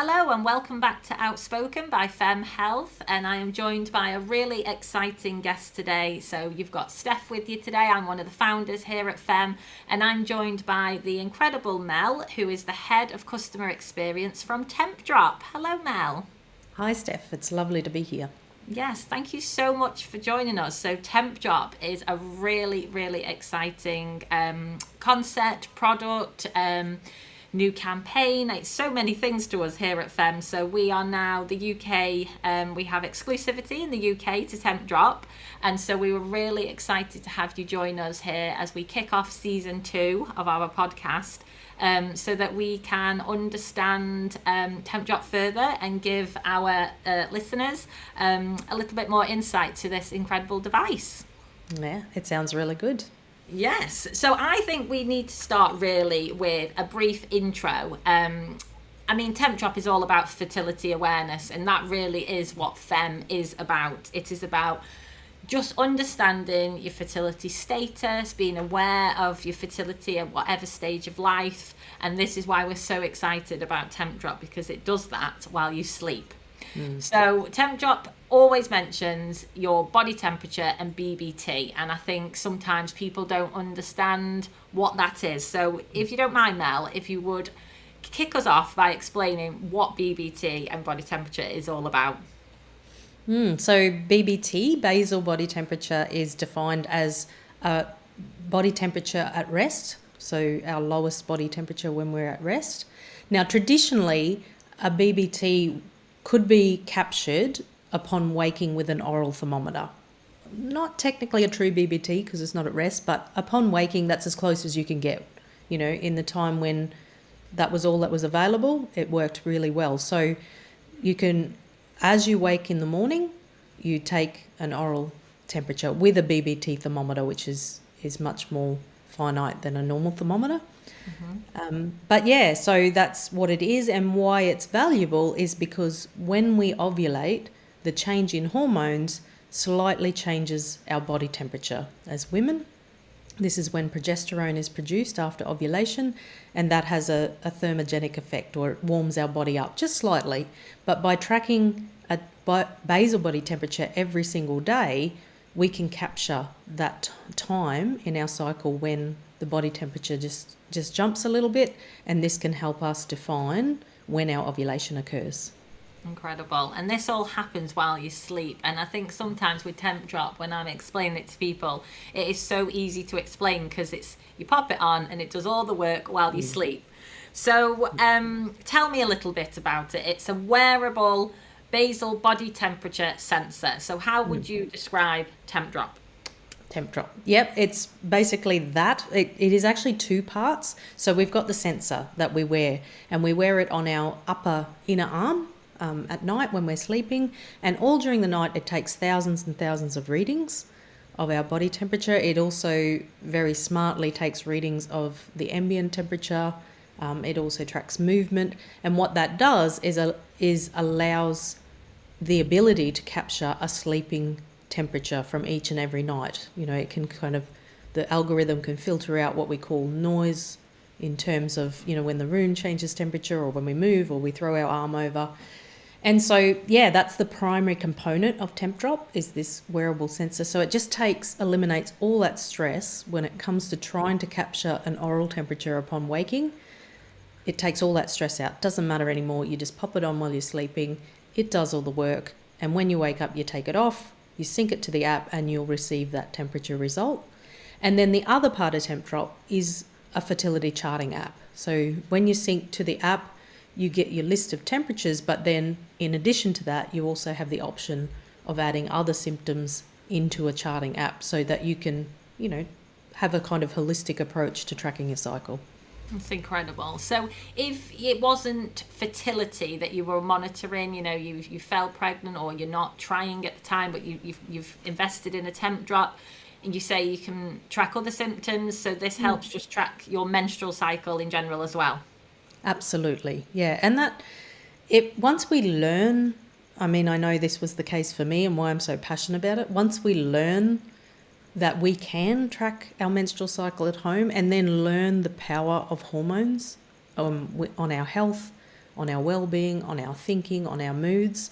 Hello and welcome back to Outspoken by Fem Health, and I am joined by a really exciting guest today. So you've got Steph with you today. I'm one of the founders here at Fem, and I'm joined by the incredible Mel, who is the head of customer experience from Tempdrop. Hello, Mel. Hi, Steph. It's lovely to be here. Yes, thank you so much for joining us. So Tempdrop is a really, really exciting concept, product, new campaign. It's so many things to us here at Fem. So we are now the UK, we have exclusivity in the UK to Tempdrop. And so we were really excited to have you join us here as we kick off season 2 of our podcast. So that we can understand Tempdrop further and give our listeners a little bit more insight to this incredible device. Yeah, it sounds really good. Yes, so I think we need to start really with a brief intro. Tempdrop is all about fertility awareness, and that really is what Fem is about. It is about just understanding your fertility status, being aware of your fertility at whatever stage of life. And this is why we're so excited about Tempdrop, because it does that while you sleep. So Tempdrop always mentions your body temperature and BBT, and I think sometimes people don't understand what that is. So if you don't mind, Mel, if you would kick us off by explaining what BBT and body temperature is all about. So BBT, basal body temperature, is defined as body temperature at rest, so our lowest body temperature when we're at rest. Now, traditionally, a BBT could be captured upon waking with an oral thermometer. Not technically a true BBT because it's not at rest, but upon waking, that's as close as you can get. You know, in the time when that was all that was available, it worked really well. So you can, as you wake in the morning, you take an oral temperature with a BBT thermometer, which is much more finite than a normal thermometer. So that's what it is, and why it's valuable is because when we ovulate, the change in hormones slightly changes our body temperature as women. This is when progesterone is produced after ovulation, and that has a thermogenic effect, or it warms our body up just slightly. But by tracking a basal body temperature every single day, we can capture that time in our cycle when the body temperature just jumps a little bit, and this can help us define when our ovulation occurs. Incredible. And this all happens while you sleep. And I think sometimes with Tempdrop, when I'm explaining it to people, it is so easy to explain because it's you pop it on and it does all the work while you sleep. So tell me a little bit about it. It's a wearable basal body temperature sensor. So how would you describe Tempdrop? Tempdrop. Yep, it's basically that. It is actually 2 parts. So we've got the sensor that we wear, and we wear it on our upper inner arm at night when we're sleeping. And all during the night, it takes thousands and thousands of readings of our body temperature. It also very smartly takes readings of the ambient temperature. It also tracks movement. And what that does is allows the ability to capture a sleeping temperature from each and every night. You know, it can the algorithm can filter out what we call noise in terms of, you know, when the room changes temperature or when we move or we throw our arm over. And so, that's the primary component of Tempdrop is this wearable sensor. So it just eliminates all that stress when it comes to trying to capture an oral temperature upon waking. It takes all that stress out. Doesn't matter anymore. You just pop it on while you're sleeping. It does all the work. And when you wake up, you take it off, you sync it to the app, and you'll receive that temperature result. And then the other part of Tempdrop is a fertility charting app. So when you sync to the app, you get your list of temperatures, but then in addition to that, you also have the option of adding other symptoms into a charting app so that you can, you know, have a kind of holistic approach to tracking your cycle. That's incredible. So if it wasn't fertility that you were monitoring, you know, you fell pregnant or you're not trying at the time, but you've invested in a Tempdrop, and you say you can track other symptoms, so this helps just track your menstrual cycle in general as well. Absolutely. Yeah. And once we learn, I know this was the case for me and why I'm so passionate about it. Once we learn that we can track our menstrual cycle at home and then learn the power of hormones on our health, on our well-being, on our thinking, on our moods.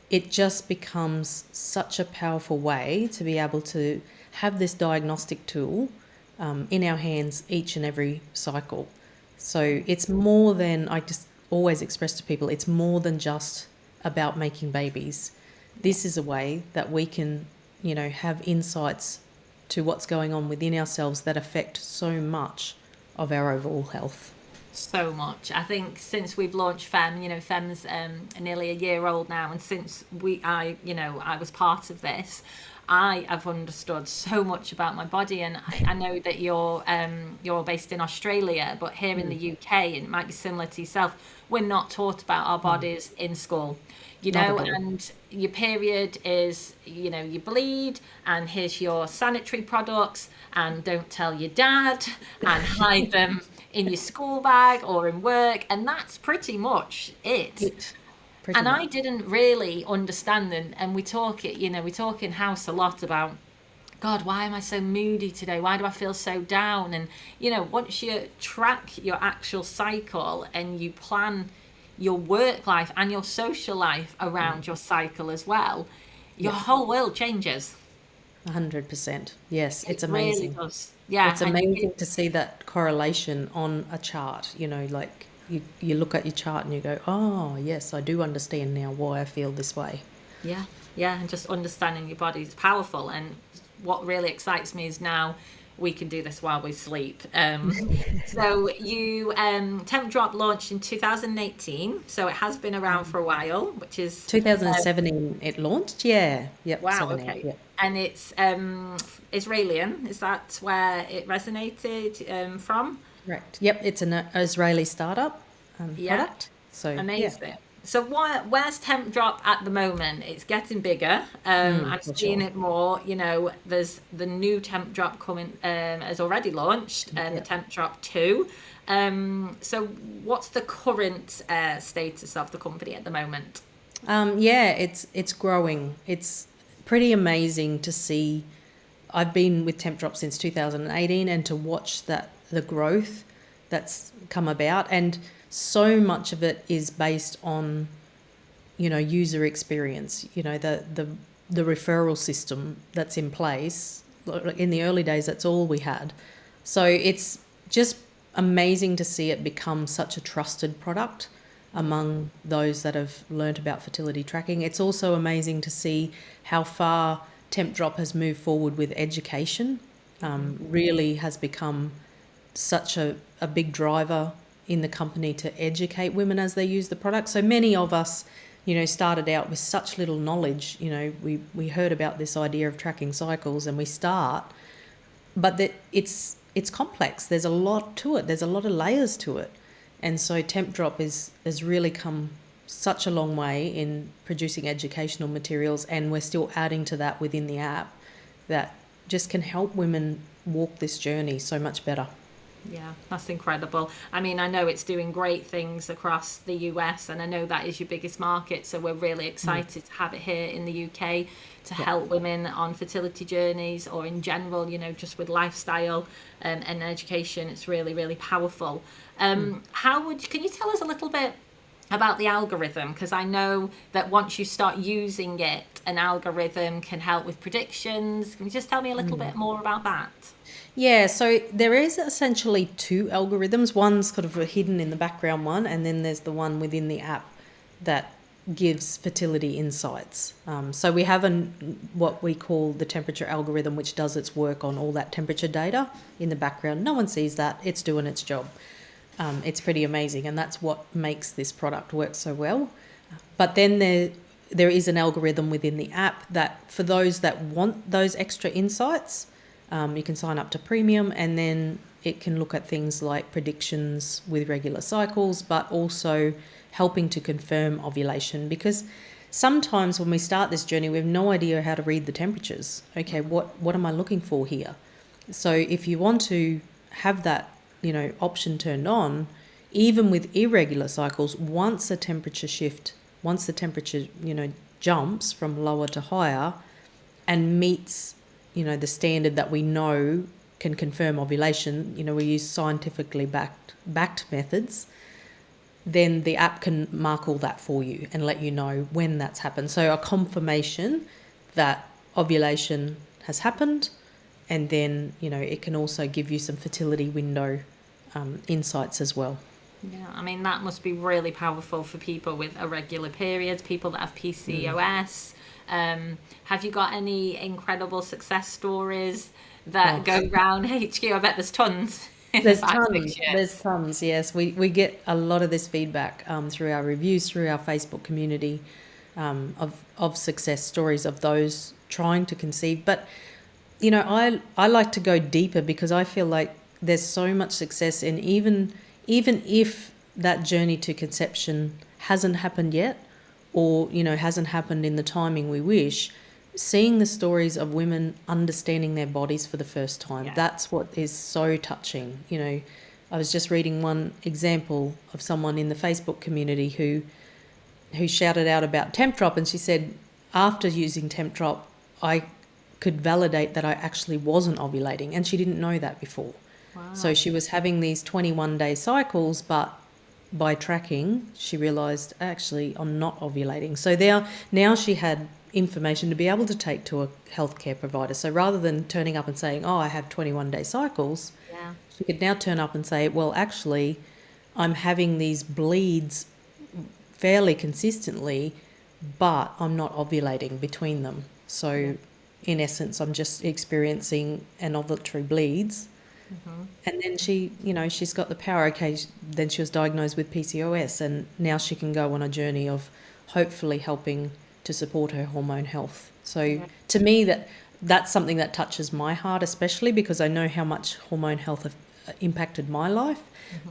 It just becomes such a powerful way to be able to have this diagnostic tool in our hands each and every cycle. So it's more than, I just always express to people, it's more than just about making babies. This is a way that we can, have insights to what's going on within ourselves that affect so much of our overall health. So much. I think since we've launched Fem's nearly a year old now, and since I was part of this, I have understood so much about my body. And I know that you're based in Australia, but here in the UK, and it might be similar to yourself, we're not taught about our bodies in school. And your period is, you bleed, and here's your sanitary products, and don't tell your dad, and hide them in your school bag or in work, and that's pretty much it. I didn't really understand, and we talk in house a lot about, God, why am I so moody today? Why do I feel so down? And once you track your actual cycle and you plan your work life and your social life around your cycle as well, your whole world changes. 100%. Yes, it's amazing. Really does. Yeah, it's amazing to see that correlation on a chart. Like you look at your chart and you go, oh yes, I do understand now why I feel this way. Yeah, and just understanding your body is powerful. And what really excites me is now we can do this while we sleep. So you Tempdrop launched in 2018, so it has been around for a while, which is 2017 it launched. Yeah. Yep. Wow. Okay. Yep. And it's Israeli. Is that where it resonated from? Correct. Yep. It's an Israeli startup product. So amazing. Yeah. So where's Tempdrop at the moment? It's getting bigger. I'm seeing it more. There's the new Tempdrop coming, has already launched, the Tempdrop 2. So what's the current status of the company at the moment? It's growing. It's pretty amazing to see. I've been with Tempdrop since 2018, and to watch the growth that's come about, and so much of it is based on, user experience, the referral system that's in place. In the early days, that's all we had. So it's just amazing to see it become such a trusted product among those that have learnt about fertility tracking. It's also amazing to see how far Tempdrop has moved forward with education. Really has become such a big driver in the company to educate women as they use the product. So many of us, started out with such little knowledge. We heard about this idea of tracking cycles and we start, but that it's complex. There's a lot to it. There's a lot of layers to it. And so Tempdrop has really come such a long way in producing educational materials, and we're still adding to that within the app that just can help women walk this journey so much better. Yeah, that's incredible. I mean, I know it's doing great things across the US, and I know that is your biggest market, so we're really excited to have it here in the UK to help women on fertility journeys, or in general, just with lifestyle and education. It's really, really powerful. Can you tell us a little bit about the algorithm? Because I know that once you start using it, an algorithm can help with predictions. Can you just tell me a little bit more about that? Yeah, so there is essentially two algorithms. One's sort of a hidden in the background one, and then there's the one within the app that gives fertility insights. So we have what we call the temperature algorithm, which does its work on all that temperature data in the background. No one sees that. It's doing its job. It's pretty amazing, and that's what makes this product work so well. But then there is an algorithm within the app that for those that want those extra insights, you can sign up to premium, and then it can look at things like predictions with regular cycles, but also helping to confirm ovulation, because sometimes when we start this journey, we have no idea how to read the temperatures. Okay, what am I looking for here? So if you want to have that, option turned on, even with irregular cycles, once the temperature, jumps from lower to higher and meets, the standard that we know can confirm ovulation, we use scientifically backed methods. then the app can mark all that for you and let you know when that's happened. So a confirmation that ovulation has happened, and then, you know, it can also give you some fertility window insights as well. Yeah, I mean, that must be really powerful for people with irregular periods, people that have PCOS. Have you got any incredible success stories that go round HQ? I bet there's tons. There's tons. There's tons. Yes, we get a lot of this feedback through our reviews, through our Facebook community, of success stories of those trying to conceive. But you know, I like to go deeper, because I feel like there's so much success in even if that journey to conception hasn't happened yet, or, you know, hasn't happened in the timing we wish. Seeing the stories of women understanding their bodies for the first time, that's what is so touching. You know, I was just reading one example of someone in the Facebook community who shouted out about Tempdrop, and she said, after using Tempdrop, I could validate that I actually wasn't ovulating, and she didn't know that before. Wow. So she was having these 21-day cycles, but by tracking, she realised, actually, I'm not ovulating. So now she had information to be able to take to a healthcare provider. So rather than turning up and saying, oh, I have 21-day cycles, she could now turn up and say, well, actually, I'm having these bleeds fairly consistently, but I'm not ovulating between them. So in essence, I'm just experiencing anovulatory bleeds. And then she's got the power. Okay, then she was diagnosed with PCOS, and now she can go on a journey of hopefully helping to support her hormone health. So to me, that's something that touches my heart, especially because I know how much hormone health have impacted my life.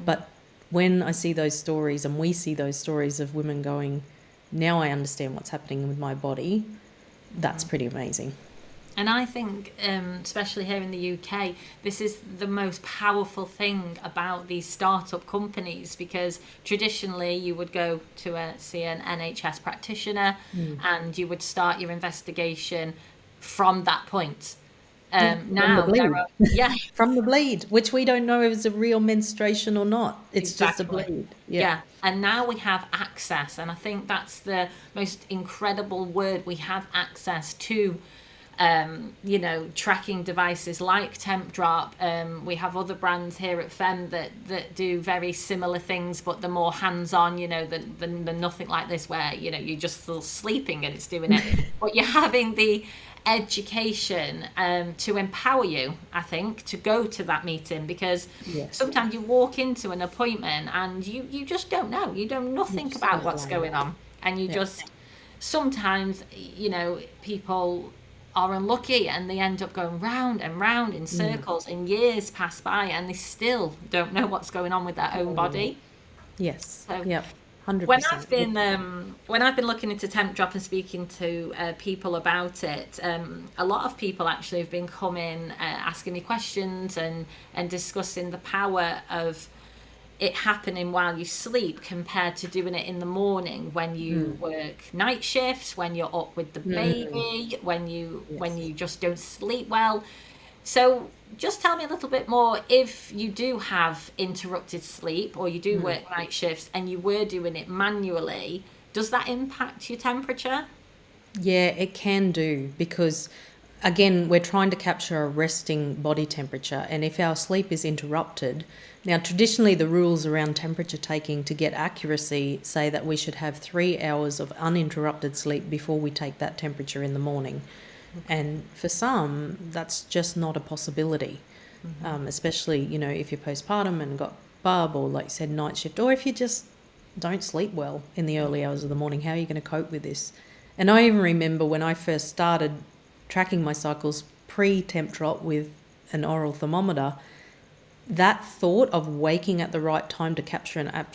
But when I see those stories, and we see those stories of women going, now I understand what's happening with my body, that's pretty amazing. And I think, especially here in the UK, this is the most powerful thing about these startup companies, because traditionally you would go to see an NHS practitioner and you would start your investigation from that point. Now from the bleed, which we don't know if it's a real menstruation or not. It's just a bleed. And now we have access, and I think that's the most incredible word. We have access to tracking devices like Tempdrop. We have other brands here at Fem that do very similar things, but they're more hands-on, than nothing like this, where, you're just still sleeping and it's doing it. But you're having the education to empower you, I think, to go to that meeting, because sometimes you walk into an appointment and you just don't know. You know nothing about what's going on. And you just, sometimes, people are unlucky and they end up going round and round in circles, and years pass by and they still don't know what's going on with their own body. Yes. So, 100%. When I've been looking into Tempdrop and speaking to people about it, a lot of people actually have been coming, asking me questions and discussing the power of it happening while you sleep compared to doing it in the morning when you work night shifts, when you're up with the baby, when you just don't sleep well. So just tell me a little bit more, if you do have interrupted sleep or you do work night shifts and you were doing it manually, does that impact your temperature? Yeah, it can do, because again, we're trying to capture a resting body temperature, and if our sleep is interrupted, now traditionally the rules around temperature taking to get accuracy say that we should have 3 hours of uninterrupted sleep before we take that temperature in the morning. And for some, that's just not a possibility, especially, if you're postpartum and got bub, or like you said, night shift, or if you just don't sleep well in the early hours of the morning. How are you going to cope with this? And I even remember when I first started tracking my cycles pre-Tempdrop with an oral thermometer, that thought of waking at the right time to capture an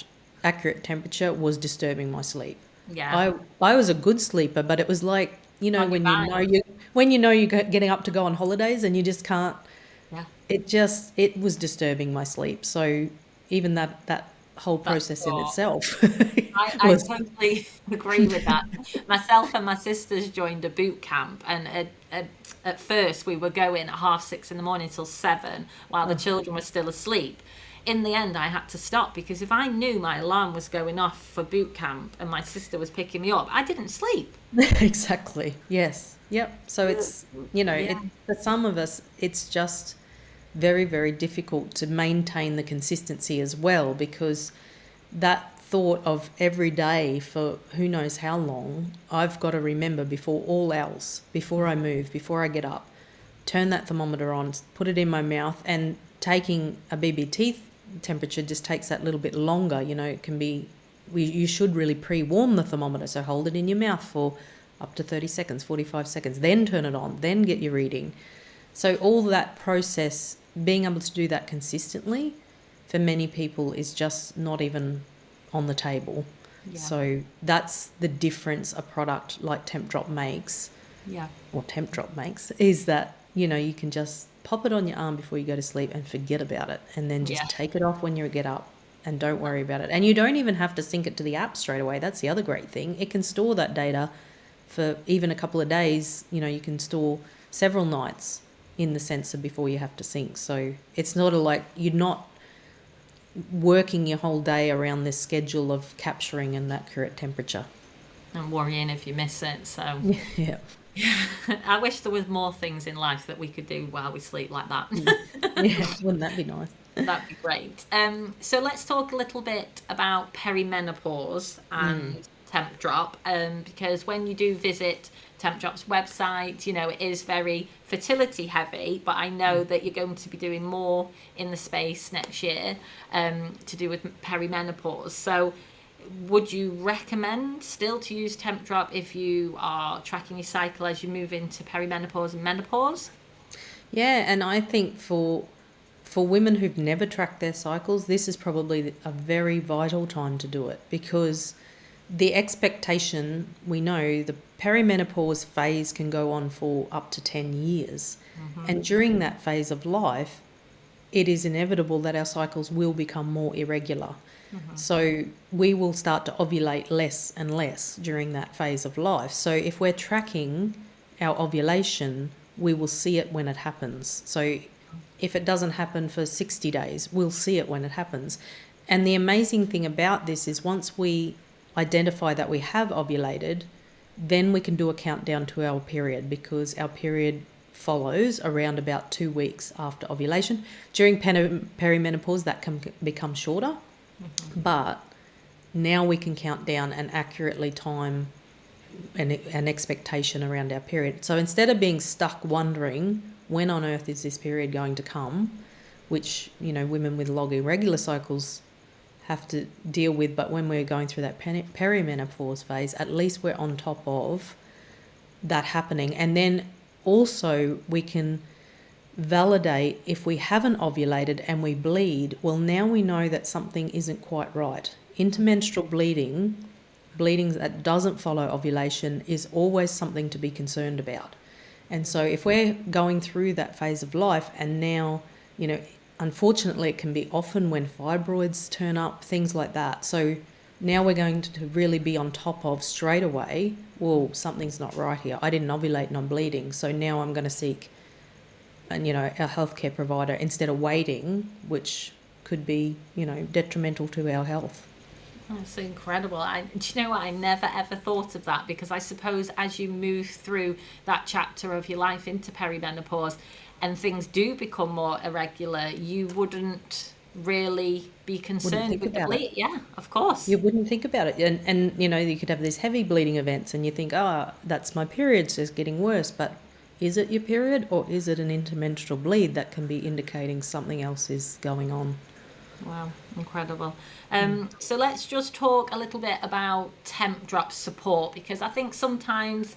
accurate temperature was disturbing my sleep. I was a good sleeper, but it was like, when you know you're getting up to go on holidays and you just can't. It was disturbing my sleep. So even that whole process in itself. I totally agree with that. Myself and my sisters joined a boot camp, and at first we were going at 6:30 in the morning till 7 while the children were still asleep. in the end, I had to stop, because if I knew my alarm was going off for boot camp and my sister was picking me up, I didn't sleep. Exactly. Yes. Yep. So it's, Yeah. for some of us, it's just very, very difficult to maintain the consistency as well, because that thought of every day for who knows how long, I've got to remember before all else, before I move, before I get up, turn that thermometer on, put it in my mouth, and taking a BBT temperature just takes that little bit longer. It can be, you should really pre-warm the thermometer, so hold it in your mouth for up to 30 seconds, 45 seconds, then turn it on, then get your reading. So all that process, being able to do that consistently, for many people is just not even on the table. Yeah. So that's the difference a product like Tempdrop makes, Yeah. or Tempdrop makes, is that, you can just pop it on your arm before you go to sleep and forget about it, and then just take it off when you get up and don't worry about it. And you don't even have to sync it to the app straight away. That's the other great thing. It can store that data for even a couple of days. You can store several nights in the sensor before you have to sync. So it's not like you're not working your whole day around this schedule of capturing an accurate temperature. And worrying if you miss it. So Yeah. I wish there was more things in life that we could do while we sleep like that. Yeah, wouldn't that be nice? That'd be great. So let's talk a little bit about perimenopause and Tempdrop, because when you do visit Tempdrop's website, it is very fertility heavy, but I know that you're going to be doing more in the space next year to do with perimenopause. So would you recommend still to use Tempdrop if you are tracking your cycle as you move into perimenopause and menopause? Yeah, and I think for women who've never tracked their cycles, this is probably a very vital time to do it, because the expectation, we know the perimenopause phase can go on for up to 10 years. And during that phase of life, it is inevitable that our cycles will become more irregular. So we will start to ovulate less and less during that phase of life. So if we're tracking our ovulation, we will see it when it happens. So if it doesn't happen for 60 days, we'll see it when it happens. And the amazing thing about this is once we identify that we have ovulated, then we can do a countdown to our period, because our period follows around about 2 weeks after ovulation. During perimenopause, that can become shorter, but now we can count down and accurately time an expectation around our period. So instead of being stuck wondering when on earth is this period going to come, which women with long irregular cycles have to deal with, but when we're going through that perimenopause phase, at least we're on top of that happening. And then also we can validate if we haven't ovulated and we bleed, well, now we know that something isn't quite right. Intermenstrual bleeding that doesn't follow ovulation, is always something to be concerned about. And so if we're going through that phase of life, and now, unfortunately it can be often when fibroids turn up, things like that. So now we're going to really be on top of straight away, well, something's not right here. I didn't ovulate and I'm bleeding. So now I'm going to seek a healthcare provider instead of waiting, which could be, detrimental to our health. That's incredible. Do you know what? I never ever thought of that, because I suppose as you move through that chapter of your life into perimenopause and things do become more irregular, you wouldn't really be concerned with the bleed. Yeah, of course. You wouldn't think about it. And you could have these heavy bleeding events and you think, that's my period, so it's getting worse. But is it your period, or is it an intermenstrual bleed that can be indicating something else is going on? Wow, incredible. So let's just talk a little bit about Tempdrop support, because I think sometimes,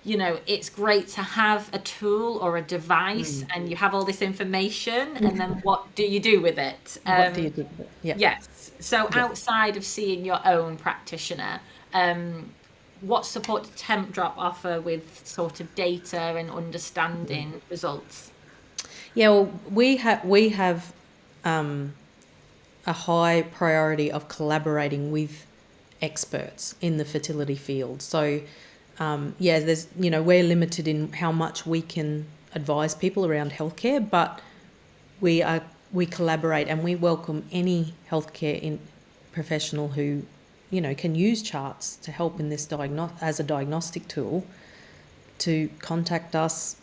it's great to have a tool or a device and you have all this information, and then what do you do with it? What do you do with it? Yeah. Yes. So outside of seeing your own practitioner, what support does Tempdrop offer with sort of data and understanding results? Yeah, well, we have a high priority of collaborating with experts in the fertility field. So, there's, we're limited in how much we can advise people around healthcare, but we are we collaborate and we welcome any healthcare professional who, can use charts to help in this as a diagnostic tool, to contact us,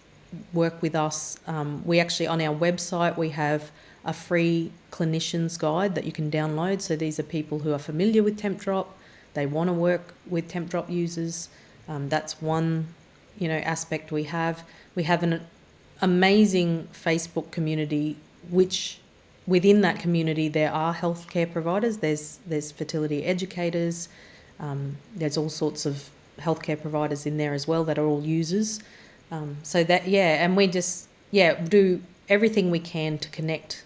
work with us. We actually, on our website, we have a free clinician's guide that you can download. So these are people who are familiar with Tempdrop. They want to work with Tempdrop users. That's one, aspect we have. We have an amazing Facebook community, which within that community there are healthcare providers. There's fertility educators. There's all sorts of healthcare providers in there as well that are all users. So that, and we just, do everything we can to connect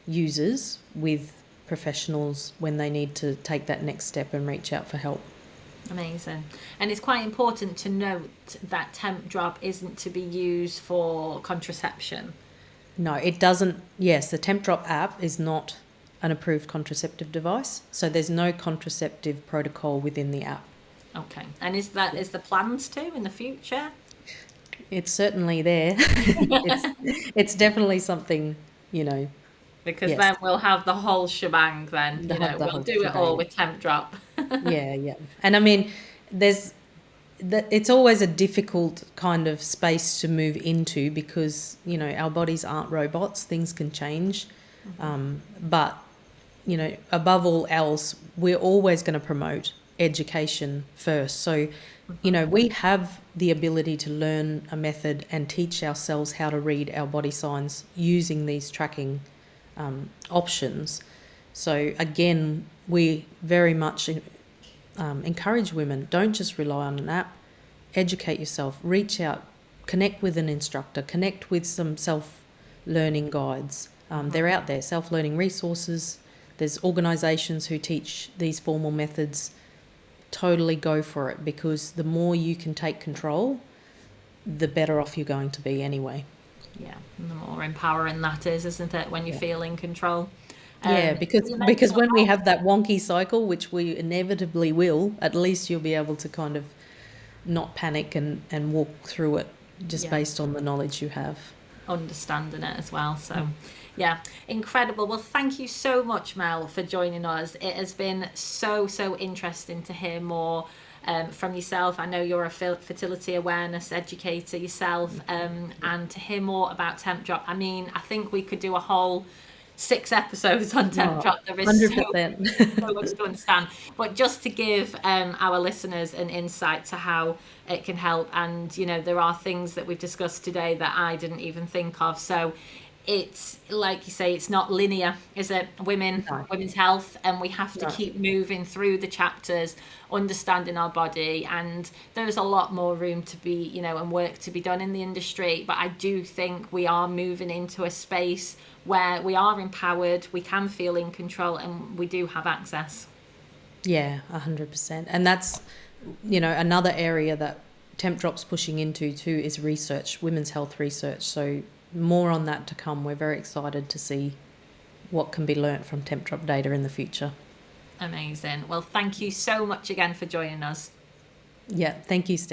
users with professionals when they need to take that next step and reach out for help. Amazing. And it's quite important to note that Tempdrop isn't to be used for contraception. No, it doesn't. Yes, the Tempdrop app is not an approved contraceptive device, so there's no contraceptive protocol within the app. Okay. And is the plans to in the future? It's certainly there. it's definitely something, Because yes. then we'll have the whole shebang then, we'll do it all with Tempdrop. Yeah. And I mean, it's always a difficult kind of space to move into because, our bodies aren't robots, things can change. But, above all else, we're always going to promote education first. So, we have the ability to learn a method and teach ourselves how to read our body signs using these tracking options. So again, we very much encourage women, don't just rely on an app, educate yourself, reach out, connect with an instructor, connect with some self-learning guides. They're out there, self-learning resources. There's organisations who teach these formal methods. Totally go for it, because the more you can take control, the better off you're going to be anyway. Yeah, and the more empowering that is, isn't it, when you feel in control? Because when we have that wonky cycle, which we inevitably will, at least you'll be able to kind of not panic and walk through it just based on the knowledge you have. Understanding it as well. So yeah, incredible. Well, thank you so much, Mel, for joining us. It has been so interesting to hear more from yourself. I know you're a fertility awareness educator yourself, and to hear more about Tempdrop. I mean, I think we could do a whole 6 episodes on Tempdrop. There is 100%. So much to understand. But just to give our listeners an insight to how it can help, and there are things that we've discussed today that I didn't even think of. So it's like you say, it's not linear, is it? Women's health, and we have to keep moving through the chapters, understanding our body, and there's a lot more room to be, and work to be done in the industry. But I do think we are moving into a space where we are empowered, we can feel in control, and we do have access. Yeah, 100%. And that's, another area that Tempdrop's pushing into too is research, women's health research. So more on that to come. We're very excited to see what can be learnt from Tempdrop data in the future. Amazing. Well, thank you so much again for joining us. Yeah, thank you, Steph.